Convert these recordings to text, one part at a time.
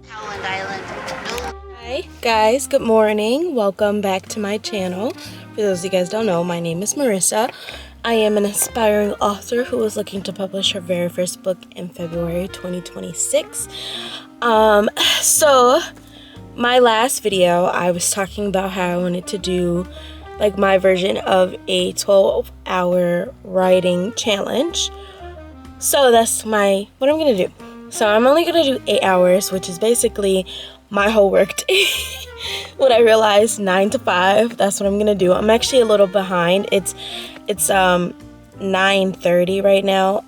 Howland Island. Hi guys, good morning. Welcome back to my channel. For those of you guys don't know, my name is Marissa. I am an aspiring author who is looking to publish her very first book in February 2026. So my last video, I was talking about how I wanted to do like my version of a 12-hour writing challenge. So that's what I'm gonna do. So I'm only gonna do 8 hours, which is basically my whole work day. What I realized, 9 to 5, that's what I'm gonna do. I'm actually a little behind. It's 9:30 right now,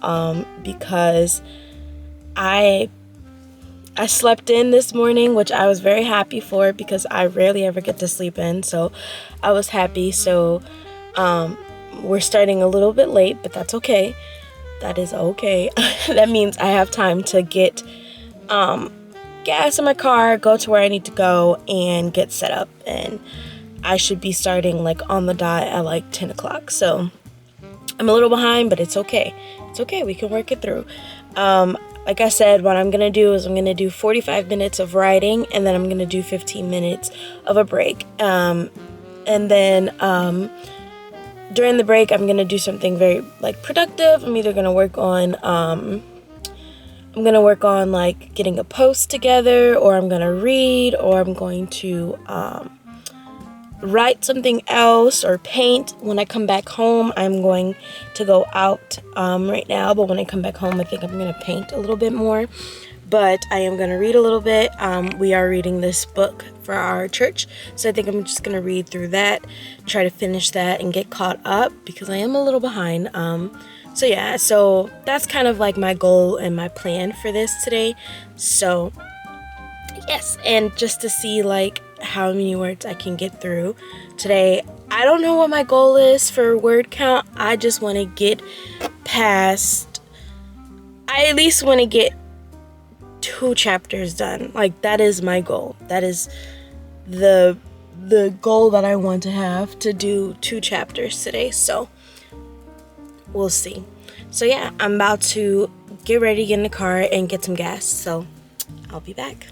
because I slept in this morning, which I was very happy for because I rarely ever get to sleep in. So I was happy. So we're starting a little bit late, but that's okay. That is okay. That means I have time to get gas in my car, go to where I need to go, and get set up. And I should be starting like on the dot at like 10 o'clock. So I'm a little behind, but it's okay. It's okay. We can work it through. Like I said, what I'm going to do is I'm going to do 45 minutes of writing, and then I'm going to do 15 minutes of a break. And then during the break, I'm going to do something very like productive. I'm either going to work on like getting a post together, or I'm going to read, or I'm going to write something else or paint. When I come back home, I'm going to go out right now, but when I come back home, I think I'm going to paint a little bit more. But I am going to read a little bit. We are reading this book for our church, so I think I'm just going to read through that, try to finish that and get caught up because I am a little behind. So yeah, so that's kind of like my goal and my plan for this today. So yes, and just to see like how many words I can get through today. I don't know what my goal is for word count. I just want to get past, I at least want to get 2 chapters done. Like that is my goal. That is the goal that I want to have, to do 2 chapters today. So we'll see. So yeah, I'm about to get ready, get in the car, and get some gas. So I'll be back.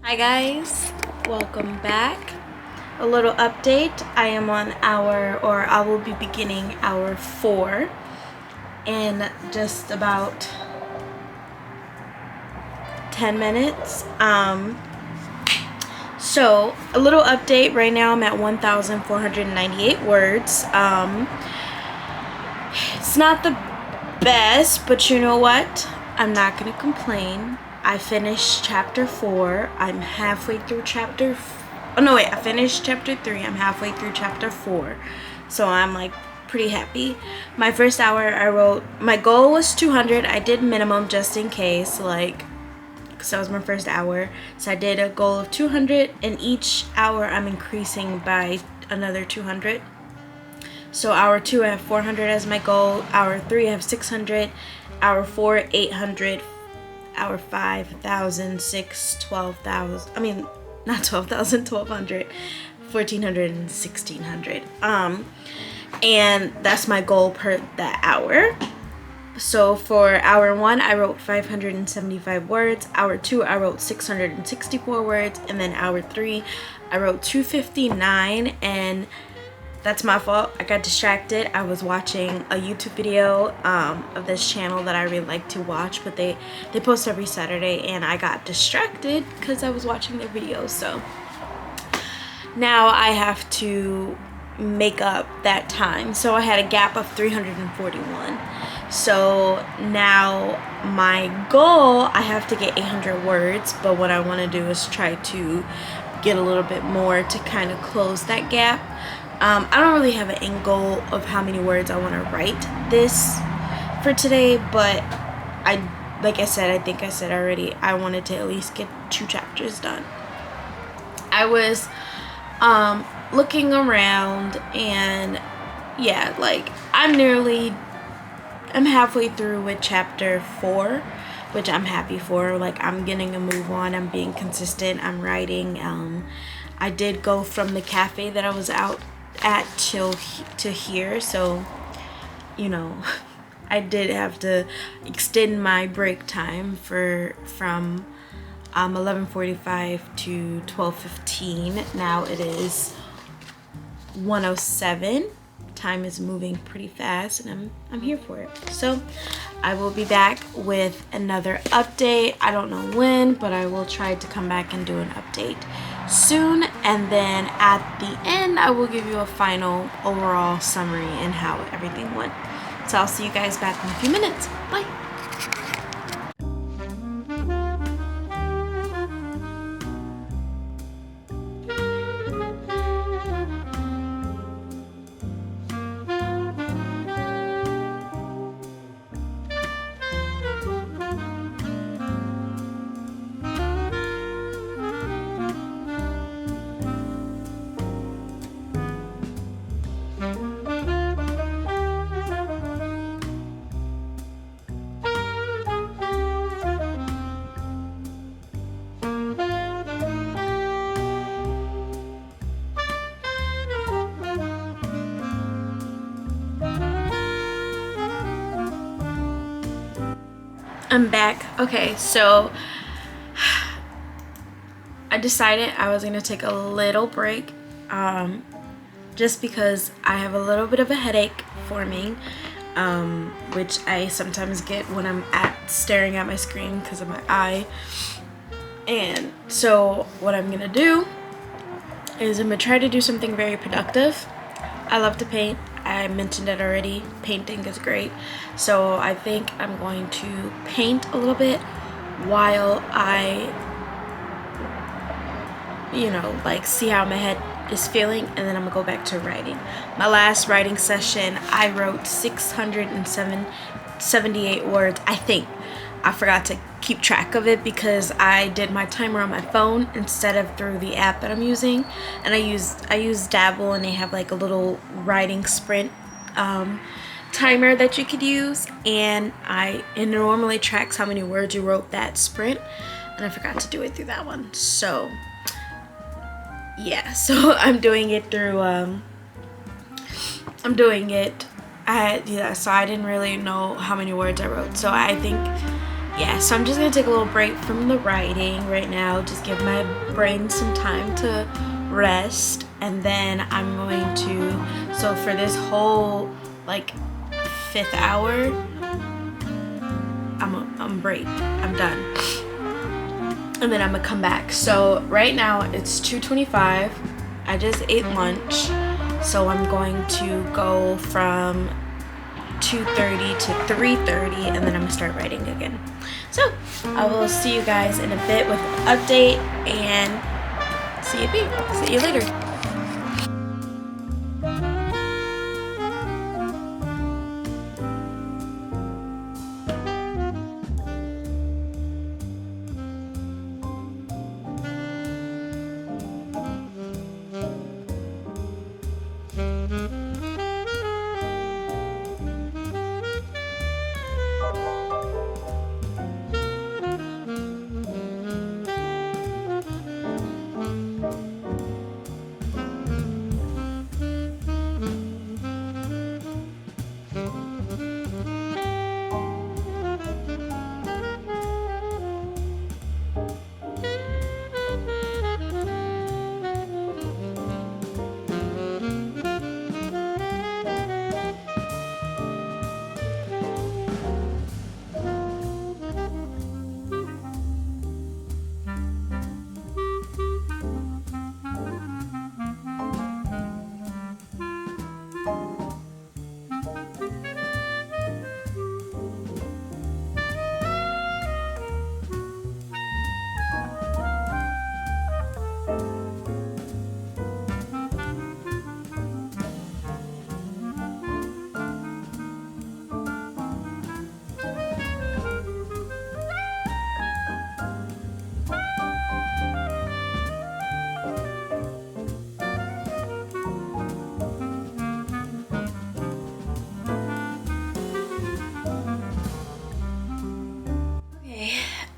Hi guys, welcome back. A little update. I am on I will be beginning hour 4 in just about 10 minutes. So a little update. Right now I'm at 1,498 words. It's not the best, but you know what? I'm not gonna complain. I finished chapter 4. I'm halfway through I finished chapter 3. I'm halfway through chapter 4. So I'm like pretty happy. My first hour I wrote, my goal was 200. I did minimum just in case, like, because that was my first hour. So I did a goal of 200, and each hour I'm increasing by another 200. So hour 2 I have 400 as my goal, hour 3 I have 600, hour 4 800, hour 5 1,000, 6 12,000. I mean, not 12,000, 1,200, 1,400, and 1,600. And that's my goal per that hour. So for hour 1 I wrote 575 words, hour 2 I wrote 664 words, and then hour 3 I wrote 259. And that's my fault. I got distracted. I was watching a YouTube video of this channel that I really like to watch, but they post every Saturday, and I got distracted because I was watching their videos. So now I have to make up that time. So I had a gap of 341. So now my goal, I have to get 800 words, but what I want to do is try to get a little bit more to kind of close that gap. I don't really have an end goal of how many words I want to write this for today, but like I said, I think I said already, I wanted to at least get 2 chapters done. I was looking around, and yeah, like I'm halfway through with chapter 4, which I'm happy for. Like, I'm getting a move on, I'm being consistent, I'm writing. I did go from the cafe that I was out at to here, so you know, I did have to extend my break time from 11:45 to 12:15. Now it is 1:07. Time is moving pretty fast, and I'm here for it. So I will be back with another update. I don't know when, but I will try to come back and do an update soon, and then at the end I will give you a final overall summary and how everything went. So I'll see you guys back in a few minutes. Bye. I'm back. Okay, so I decided I was gonna take a little break, just because I have a little bit of a headache forming, which I sometimes get when I'm staring at my screen because of my eye. And so what I'm gonna do is I'm gonna try to do something very productive. I love to paint. I mentioned it already. Painting is great. So I think I'm going to paint a little bit while I, like, see how my head is feeling, and then I'm gonna go back to writing. My last writing session, I wrote 678 words, I think. I forgot to keep track of it because I did my timer on my phone instead of through the app that I'm using, and I use Dabble, and they have like a little writing sprint timer that you could use, and it normally tracks how many words you wrote that sprint, and I forgot to do it through that one. So yeah, so I'm doing it through so I didn't really know how many words I wrote. So I think, yeah, so I'm just gonna take a little break from the writing right now, just give my brain some time to rest, and then I'm going to, so for this whole like 5th hour, I'm break, I'm done, and then I'm gonna come back. So right now it's 2:25. I just ate lunch, so I'm going to go from 2:30 to 3:30, and then I'm gonna start writing again. So I will see you guys in a bit with an update, and see you later.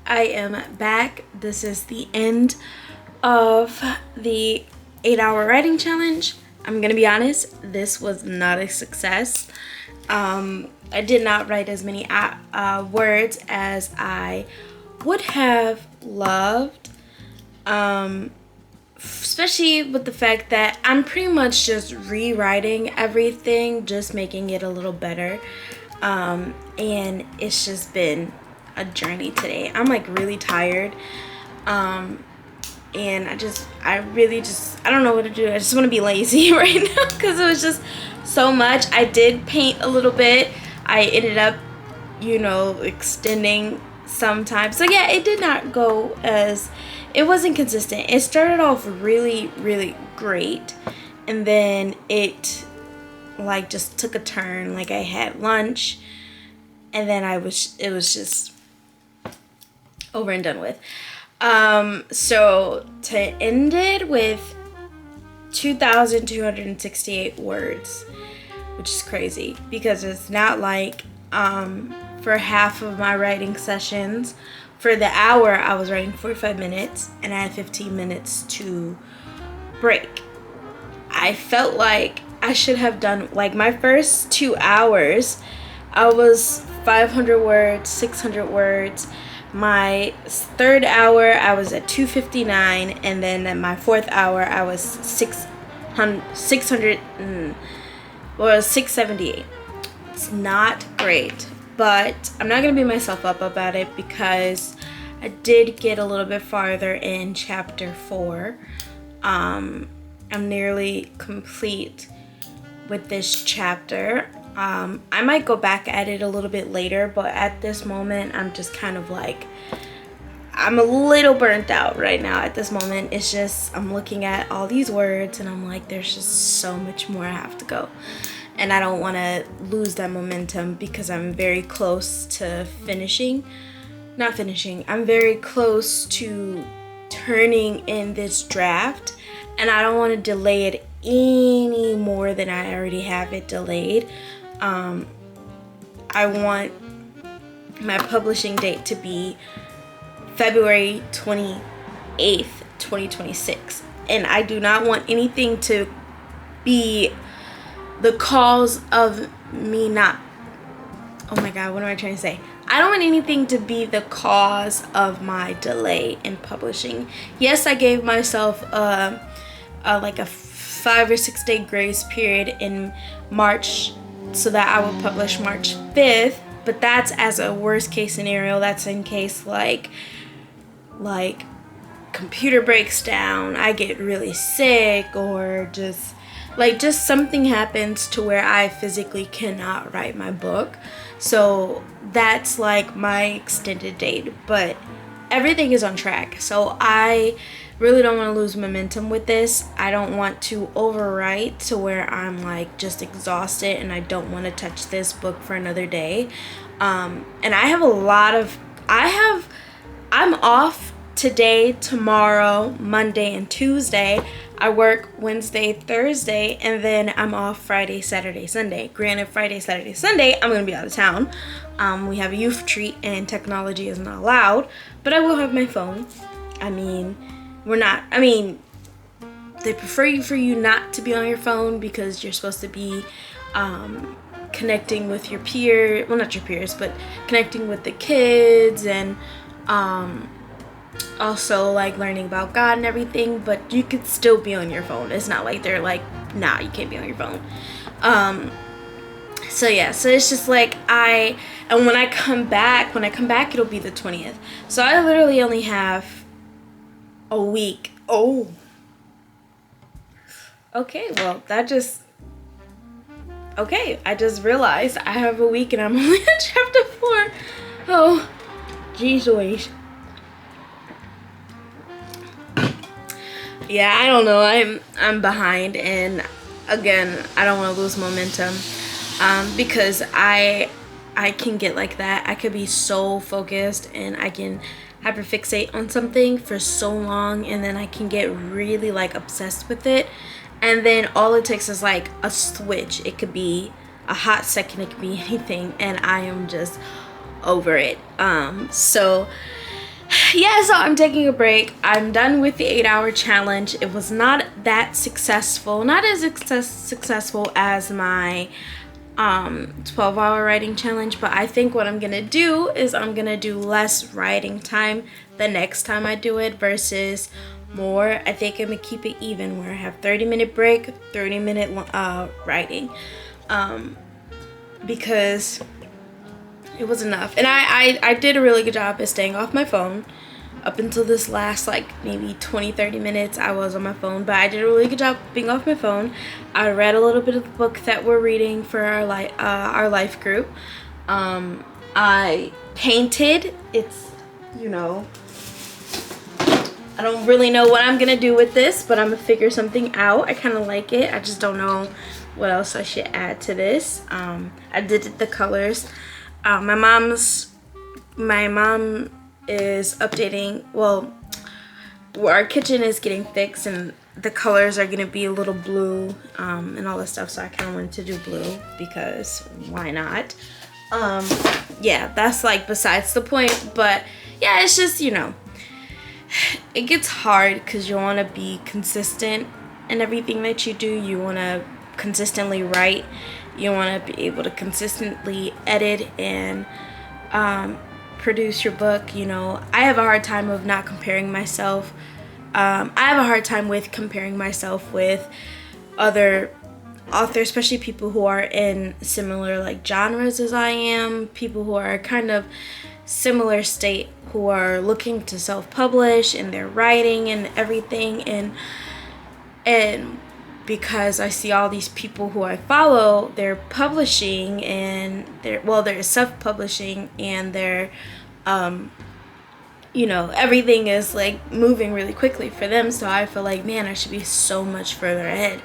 I am back. This is the end of the 8-hour writing challenge. I'm gonna be honest, this was not a success. I did not write as many words as I would have loved, especially with the fact that I'm pretty much just rewriting everything, just making it a little better. And it's just been a journey today. I'm like really tired. And I don't know what to do. I just want to be lazy right now because it was just so much. I did paint a little bit. I ended up, extending sometimes. So yeah, it did not go it wasn't consistent. It started off really, really great. And then it like just took a turn. Like I had lunch and then it was just over and done with. So to end it with 2,268 words, which is crazy because it's not like for half of my writing sessions, for the hour I was writing 45 minutes and I had 15 minutes to break. I felt like I should have done like my first 2 hours I was 500 words, 600 words. My third hour I was at 259, and then at my fourth hour I was 678. It's not great, but I'm not gonna beat myself up about it because I did get a little bit farther in chapter 4. I'm nearly complete with this chapter. I might go back at it a little bit later, but at this moment I'm just kind of like, I'm a little burnt out right now at this moment. It's just, I'm looking at all these words and I'm like, there's just so much more I have to go. And I don't want to lose that momentum because I'm very close to I'm very close to turning in this draft, and I don't want to delay it any more than I already have it delayed. I want my publishing date to be February 28th, 2026. And I do not want anything to be the cause of me not... Oh my God, what am I trying to say? I don't want anything to be the cause of my delay in publishing. Yes, I gave myself like a 5 or 6 day grace period in March so that I would publish March 5th, but that's as a worst case scenario. That's in case like computer breaks down, I get really sick, or just something happens to where I physically cannot write my book. So that's like my extended date, but everything is on track. So I really don't want to lose momentum with this. I don't want to overwrite to where I'm like just exhausted and I don't want to touch this book for another day. And I have I'm off today, tomorrow, Monday, and Tuesday. I work Wednesday, Thursday, and then I'm off Friday, Saturday, Sunday. Granted, Friday, Saturday, Sunday, I'm going to be out of town. We have a youth treat and technology is not allowed, but I will have my phone. They prefer for you not to be on your phone because you're supposed to be connecting with your peers, well, not your peers, but connecting with the kids and also like learning about God and everything, but you could still be on your phone. It's not like they're like, nah, you can't be on your phone. So it's just like and when I come back, it'll be the 20th. So I literally only have a week. Oh, okay, well I just realized I have a week and I'm only at chapter 4. Oh, geez Louise. Yeah, I don't know. I'm behind, and again, I don't want to lose momentum because I can get like that. I could be so focused and I can hyperfixate on something for so long, and then I can get really like obsessed with it, and then all it takes is like a switch. It could be a hot second, it could be anything, and I am just over it. So Yeah, so I'm taking a break. I'm done with the 8-hour challenge. It was not that successful, not as successful as my 12-hour writing challenge, but I think what I'm gonna do is I'm gonna do less writing time the next time I do it versus more. I think I'm gonna keep it even where I have 30-minute break, 30-minute writing, because it was enough. And I did a really good job at staying off my phone. Up until this last like maybe 20-30 minutes I was on my phone, but I did a really good job being off my phone. I read a little bit of the book that we're reading for our life group. I painted. It's, you know, I don't really know what I'm gonna do with this, but I'm gonna figure something out. I kind of like it. I just don't know what else I should add to this. I did the colors. My mom is updating, well, our kitchen is getting fixed and the colors are gonna be a little blue and all this stuff, so I kind of wanted to do blue because why not. Yeah, that's like besides the point, but yeah, it's just, you know, it gets hard because you want to be consistent in everything that you do. You want to consistently write, you want to be able to consistently edit and produce your book. You know, I have a hard time of not comparing myself. I have a hard time with comparing myself with other authors, especially people who are in similar like genres as I am, people who are kind of similar state, who are looking to self-publish and they're writing and everything, and because I see all these people who I follow, they're publishing and they're self-publishing and they're you know, everything is like moving really quickly for them, so I feel like, man, I should be so much further ahead.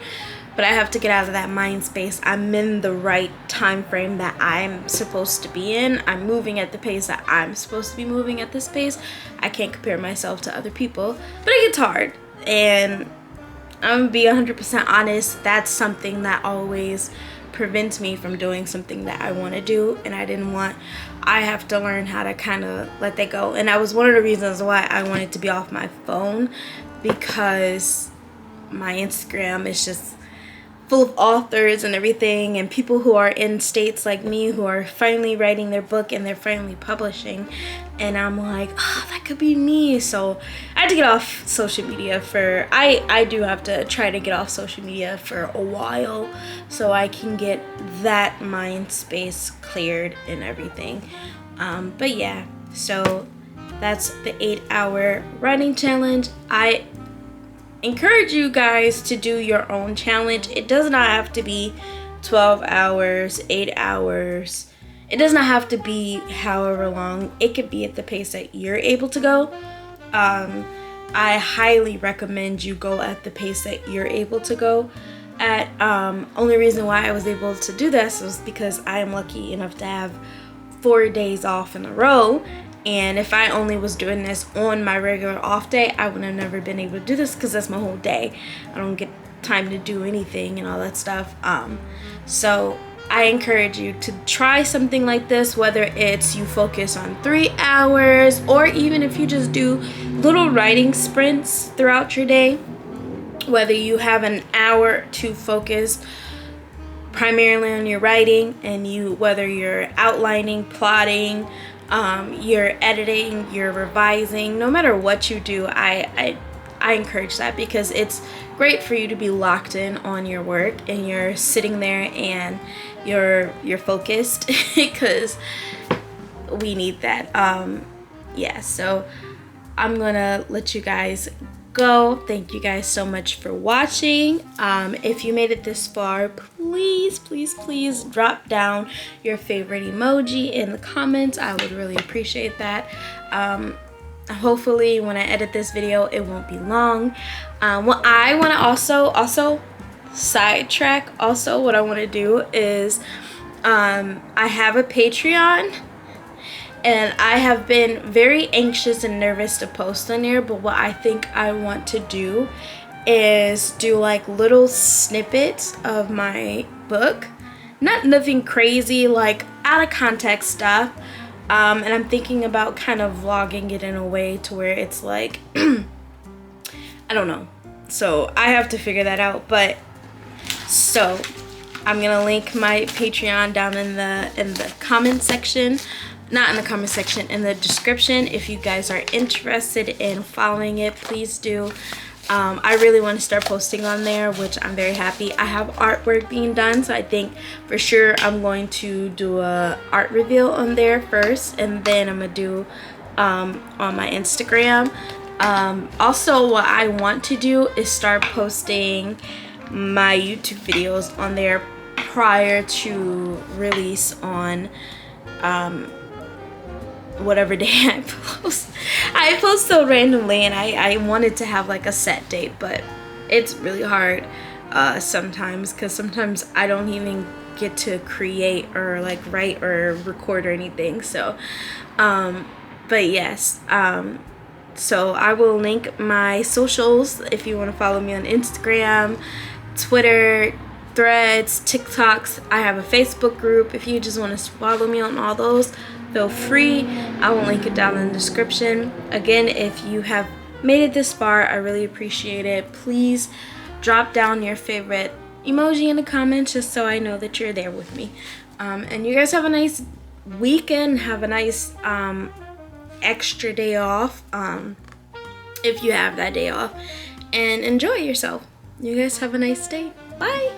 But I have to get out of that mind space. I'm in the right time frame that I'm supposed to be in. I'm moving at the pace that I'm supposed to be moving at this pace. I can't compare myself to other people, but it gets hard. And I'm gonna be 100% honest, that's something that always prevents me from doing something that I want to do, and I have to learn how to kind of let that go. And that was one of the reasons why I wanted to be off my phone, because my Instagram is just full of authors and everything, and people who are in states like me who are finally writing their book and they're finally publishing, and I'm like, oh, that could be me. So I had to get off social media for I do have to try to get off social media for a while so I can get that mind space cleared and everything. But yeah, so that's the 8-hour writing challenge. I encourage you guys to do your own challenge. It does not have to be 12 hours, 8 hours. It does not have to be however long. It could be at the pace that you're able to go. I highly recommend you go at the pace that you're able to go at. Only reason why I was able to do this was because I am lucky enough to have 4 days off in a row. And if I only was doing this on my regular off day, I would have never been able to do this because that's my whole day. I don't get time to do anything and all that stuff. So I encourage you to try something like this, whether it's you focus on 3 hours or even if you just do little writing sprints throughout your day, whether you have an hour to focus primarily on your writing and whether you're outlining, plotting, you're editing, you're revising, no matter what you do, I encourage that because it's great for you to be locked in on your work and you're sitting there and you're focused because we need that. Yeah, so I'm gonna let you guys go. Thank you guys so much for watching. If you made it this far, please drop down your favorite emoji in the comments. I would really appreciate that. Hopefully when I edit this video it won't be long. What I want to also sidetrack, also what I want to do is I have a Patreon. And I have been very anxious and nervous to post on there, but what I think I want to do is do like little snippets of my book. Nothing crazy, like out of context stuff, And I'm thinking about kind of vlogging it in a way to where it's like, I don't know. So I have to figure that out. But so I'm gonna link my Patreon down in the comment section. Not in the comment section, in the description. If you guys are interested in following it, please do. I really want to start posting on there, which I'm very happy. I have artwork being done, so I think for sure I'm going to do a art reveal on there first, and then I'm gonna do on my Instagram. Also, what I want to do is start posting my YouTube videos on there prior to release on whatever day I post. I post so randomly, and I wanted to have like a set date, but it's really hard sometimes, because sometimes I don't even get to create or like write or record or anything. So but yes, so I will link my socials if you want to follow me on Instagram, Twitter, Threads, TikToks. I have a Facebook group. If you just want to follow me on all those, feel free. I will link it down in the description. Again, if you have made it this far, I really appreciate it. Please drop down your favorite emoji in the comments, just so I know that you're there with me. And you guys have a nice weekend. Have a nice extra day off, if you have that day off, and enjoy yourself. You guys have a nice day. Bye.